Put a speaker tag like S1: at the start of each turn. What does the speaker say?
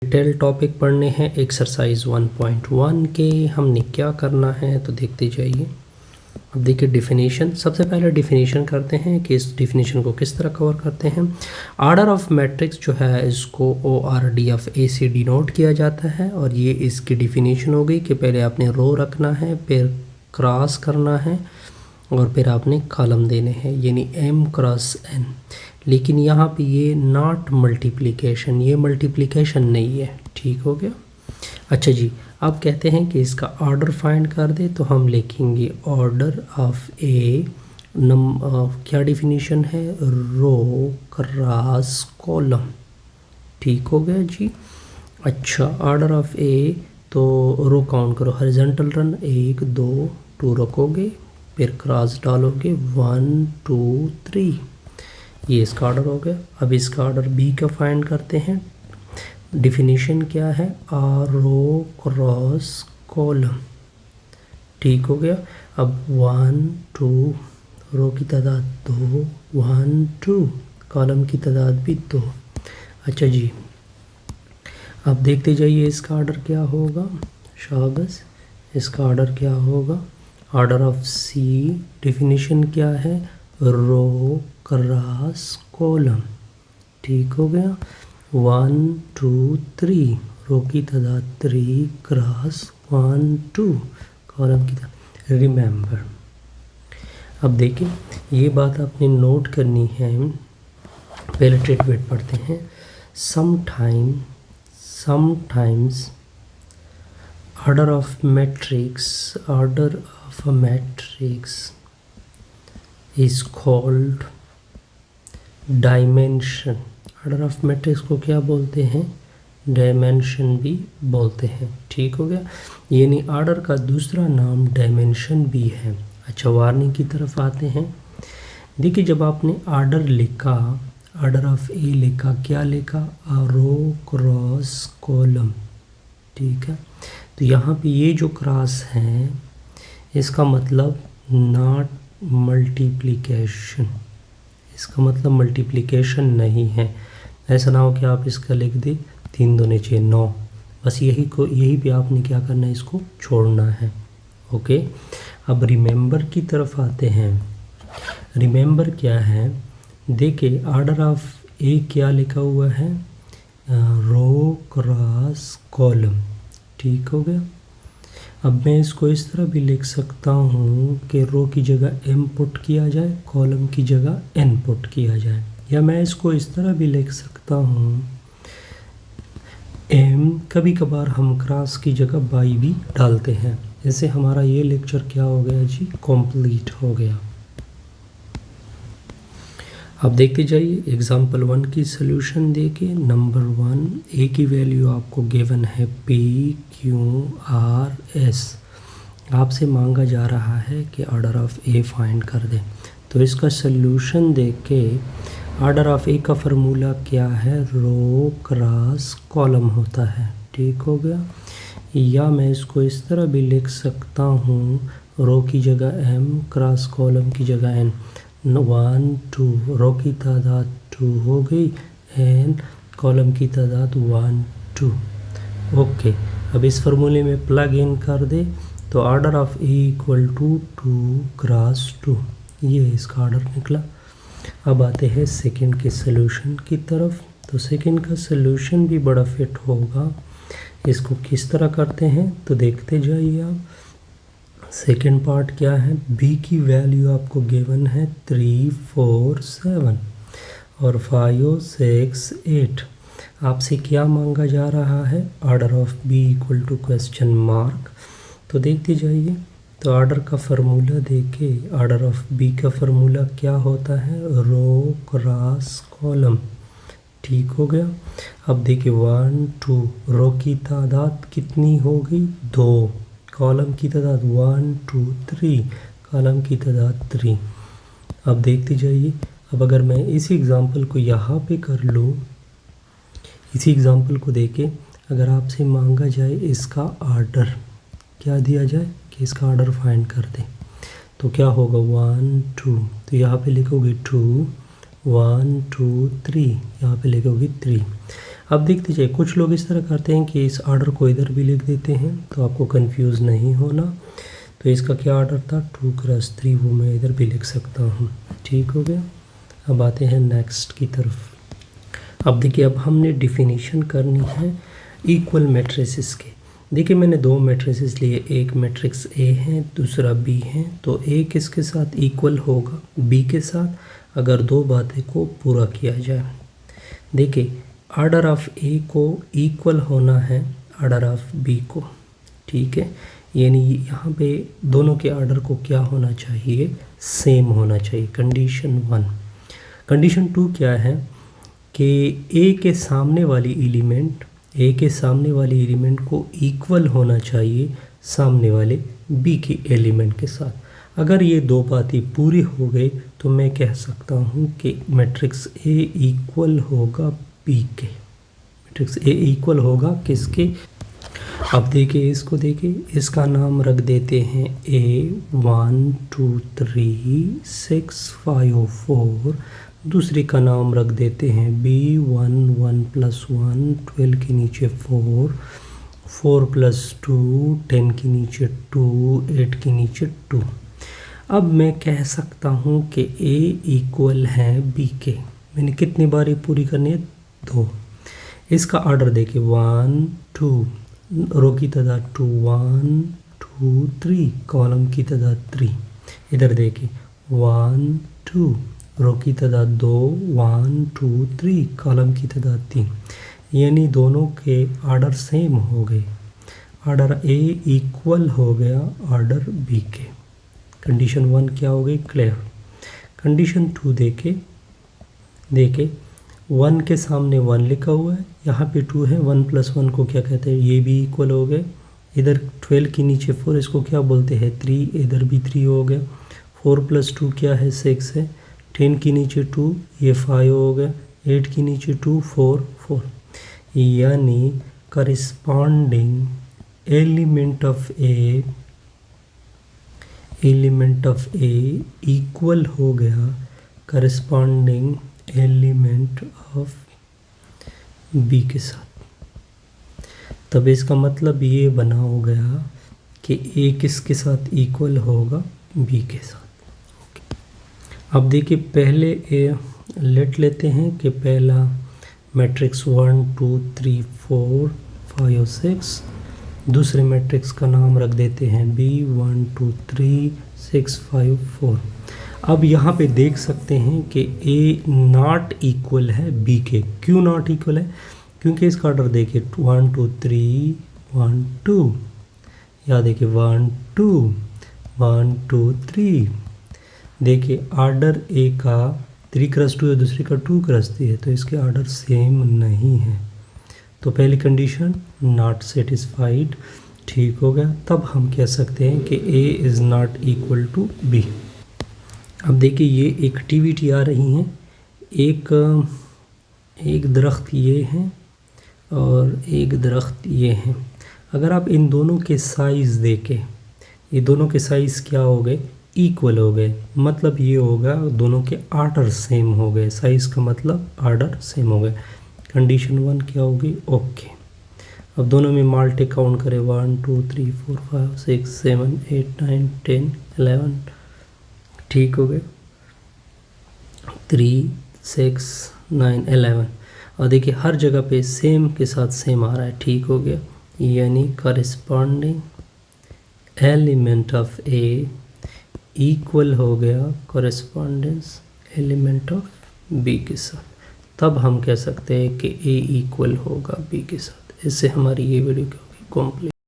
S1: Detail topic पढ़ने हैं exercise 1.1 के। हमने क्या करना है तो देखते जाइए। अब देखिए डिफिनीशन, सबसे पहले डिफिनीशन करते हैं कि इस डिफिनीशन को किस तरह कवर करते हैं। आर्डर ऑफ मैट्रिक्स जो है इसको ORDF से डिनोट किया जाता है और ये इसकी डिफिनीशन हो गई कि पहले आपने रो रखना है, फिर क्रॉस करना है और फिर आपने कॉलम देने हैं, यानी M क्रॉस N। लेकिन यहाँ पे ये नॉट मल्टीप्लिकेशन, ये मल्टीप्लिकेशन नहीं है। ठीक हो गया। अच्छा जी, अब कहते हैं कि इसका ऑर्डर फाइंड कर दे, तो हम लिखेंगे ऑर्डर ऑफ ए क्या डिफिनीशन है, रो क्रॉस कॉलम। ठीक हो गया जी। अच्छा, ऑर्डर ऑफ ए तो रो काउंट करो, हॉरिजॉन्टल रन 1 2 2 रखोगे, फिर क्रॉस डालोगे 1 2 3, ये इसका ऑर्डर हो गया। अब इसका ऑर्डर बी का फाइंड करते हैं। डिफिनीशन क्या है, रो क्रॉस कॉलम। ठीक हो गया। अब 1 2, रो की तादाद 2, 1 2, कॉलम की तादाद भी 2। अच्छा जी, अब देखते जाइए इसका ऑर्डर क्या होगा। शाबाश, इसका ऑर्डर क्या होगा, ऑर्डर ऑफ सी। डिफिनीशन क्या है, रो क्रॉस कॉलम। ठीक हो गया। 1 2 3, रो की तादाद 3, क्रॉस 1 2, कॉलम की तादाद। रिमेंबर, अब देखिए ये बात आपने नोट करनी है। पहले ट्रीटमेंट पढ़ते हैं। Sometimes order of a matrix is called dimension. Order of matrix को क्या बोलते हैं, डायमेंशन भी बोलते हैं। ठीक हो गया, यानी ऑर्डर का दूसरा नाम डायमेंशन भी है। अच्छा, वार्निंग की तरफ आते हैं। देखिए जब आपने ऑर्डर लिखा, ऑर्डर ऑफ ए लिखा, क्या लिखा, रो क्रॉस कॉलम। ठीक है, तो यहाँ पे ये जो क्रॉस है इसका मतलब नॉट मल्टीप्लिकेशन, इसका मतलब मल्टीप्लिकेशन नहीं है। ऐसा ना हो कि आप इसका लिख दे 3 दूने 6 9, बस यही पे आपने क्या करना है, इसको छोड़ना है। ओके, अब रिमेंबर की तरफ आते हैं। रिमेंबर क्या है, देखिए ऑर्डर ऑफ ए क्या लिखा हुआ है, रो क्रॉस कॉलम। ठीक हो गया। अब मैं इसको इस तरह भी लिख सकता हूँ कि रो की जगह m पुट किया जाए, कॉलम की जगह n पुट किया जाए, या मैं इसको इस तरह भी लिख सकता हूँ m, कभी कभार हम क्रॉस की जगह बाई भी डालते हैं। इससे हमारा ये लेक्चर क्या हो गया जी, कंप्लीट हो गया। अब देखते जाइए एग्जाम्पल 1 की सॉल्यूशन देके। नंबर 1, ए की वैल्यू आपको गिवन है PQRS। आपसे मांगा जा रहा है कि ऑर्डर ऑफ ए फाइंड कर दें, तो इसका सॉल्यूशन देख के ऑर्डर ऑफ ए का फार्मूला क्या है, रो क्रॉस कॉलम होता है। ठीक हो गया। या मैं इसको इस तरह भी लिख सकता हूँ, रो की जगह m, क्रॉस कॉलम की जगह n। 1 2, रो की तादाद 2 हो गई, एंड कॉलम की तादाद 1 2। ओके, अब इस फार्मूले में प्लग इन कर दे, तो order of A equal to 2 cross 2, ये इसका ऑर्डर निकला। अब आते हैं सेकंड के सॉल्यूशन की तरफ। तो सेकंड का सॉल्यूशन भी बड़ा फिट होगा। इसको किस तरह करते हैं तो देखते जाइए आप। सेकेंड पार्ट क्या है, बी की वैल्यू आपको गिवन है 3 4 7 और 5 6 8। आपसे क्या मांगा जा रहा है, order of B equal to question mark. तो देखते जाइए, तो ऑर्डर का फार्मूला देके, ऑर्डर ऑफ बी का फार्मूला क्या होता है, रो क्रॉस कॉलम। ठीक हो गया। अब देखिए 1 2, रो की तादाद कितनी होगी, 2, कॉलम की तादाद 1 2 3, कॉलम की तादाद 3। अब देखते जाइए, अब अगर मैं इसी एग्ज़ाम्पल को यहाँ पे कर लूँ, इसी एग्ज़ाम्पल को देके अगर आपसे मांगा जाए इसका ऑर्डर, क्या दिया जाए कि इसका ऑर्डर फाइंड कर दें, तो क्या होगा 1 2, तो यहाँ पे लिखोगे 2 1 2 3, यहाँ पे लिखोगे 3। अब देखते जाइए, कुछ लोग इस तरह करते हैं कि इस आर्डर को इधर भी लिख देते हैं, तो आपको कंफ्यूज नहीं होना। तो इसका क्या आर्डर था, 2 क्रॉस 3, वो मैं इधर भी लिख सकता हूँ। ठीक हो गया। अब आते हैं नेक्स्ट की तरफ। अब देखिए, अब हमने डिफिनीशन करनी है इक्वल मैट्रिसेस के। देखिए मैंने 2 मैट्रिसेस लिए, एक मैट्रिक्स ए है, दूसरा बी है। तो ए किसके साथ इक्वल होगा, बी के साथ, अगर 2 बातें को पूरा किया जाए। देखिए आर्डर ऑफ ए को इक्वल होना है आर्डर ऑफ बी को। ठीक है, यानी यहाँ पे दोनों के आर्डर को क्या होना चाहिए, सेम होना चाहिए। कंडीशन 1। कंडीशन 2 क्या है कि ए के सामने वाली एलिमेंट को इक्वल होना चाहिए सामने वाले बी के एलिमेंट के साथ। अगर ये 2 बातें पूरी हो गई तो मैं कह सकता हूँ कि मैट्रिक्स ए इक्वल होगा बी के। मैट्रिक्स ए इक्वल होगा किसके। अब देखिए इसको, देखिए इसका नाम रख देते हैं A1 2 3 6 5 4। दूसरे का नाम रख देते हैं B1 1 + 1 12 के नीचे 4 4 + 2 10 के नीचे 2 8 के नीचे 2। अब मैं कह सकता हूँ कि A इक्वल है B के। मैंने कितनी बारी पूरी करनी है, 2। इसका आर्डर देखिए 1 2, रो की तादाद 2 1 2 3, कॉलम की तादाद 3। इधर देखिए 1 2, रो की तादाद 2 1 2 3, कॉलम की तादाद 3। यानी दोनों के आर्डर सेम हो गए। आर्डर ए इक्वल हो गया आर्डर बी के। कंडीशन 1 क्या हो गई, क्लियर। कंडीशन 2 देखे 1 के सामने 1 लिखा हुआ है, यहाँ पे 2 है, 1 + 1 को क्या कहते हैं, ये भी इक्वल हो गए। इधर 12 के नीचे 4, इसको क्या बोलते हैं, 3। इधर भी 3 हो गया। 4 + 2 क्या है, 6 है। 10 के नीचे 2, ये 5 हो गया। 8 के नीचे 2 4 4। यानी corresponding element of A equal हो गया करस्पॉन्डिंग एलिमेंट ऑफ बी के साथ। तब इसका मतलब ये बना हो गया कि ए किसके साथ इक्वल होगा, बी के साथ। अब देखिए पहले लेट लेते हैं कि पहला मैट्रिक्स 1 2 3 4 5 6। दूसरे मैट्रिक्स का नाम रख देते हैं B 1 2 3 6 5 4। अब यहाँ पे देख सकते हैं कि A नॉट इक्वल है B के। क्यों नॉट इक्वल है, क्योंकि इसका ऑर्डर देखिए 1 2 3 1 2, या देखिए 1 2 1 2 3। देखिए आर्डर ए का 3 क्रॉस 2 है, दूसरे का 2 क्रॉस 3 है, तो इसके आर्डर सेम नहीं है। तो पहली कंडीशन नॉट सेटिस्फाइड, ठीक हो गया। तब हम कह सकते हैं कि A is not equal to B. अब देखिए ये एक्टिविटी आ रही है, एक दरख्त ये है और एक दरख्त ये है। अगर आप इन दोनों के साइज़ देखें, ये दोनों के साइज़ क्या हो गए, इक्वल हो गए। मतलब ये होगा दोनों के आर्डर सेम हो गए। साइज़ का मतलब आर्डर सेम हो गए। कंडीशन 1 क्या होगी, ओके। अब दोनों में मल्टी काउंट करें, 1 2 3 4 5 6 7 8 9 10 11, ठीक हो गए। 3 6 9 11। और देखिए हर जगह पे सेम के साथ सेम आ रहा है, ठीक हो गया। यानी corresponding element of A equal हो गया करस्पॉन्डेंस एलिमेंट ऑफ बी के साथ। तब हम कह सकते हैं कि ए इक्वल होगा बी के साथ। इससे हमारी ये वीडियो क्या होगी, कंप्लीट।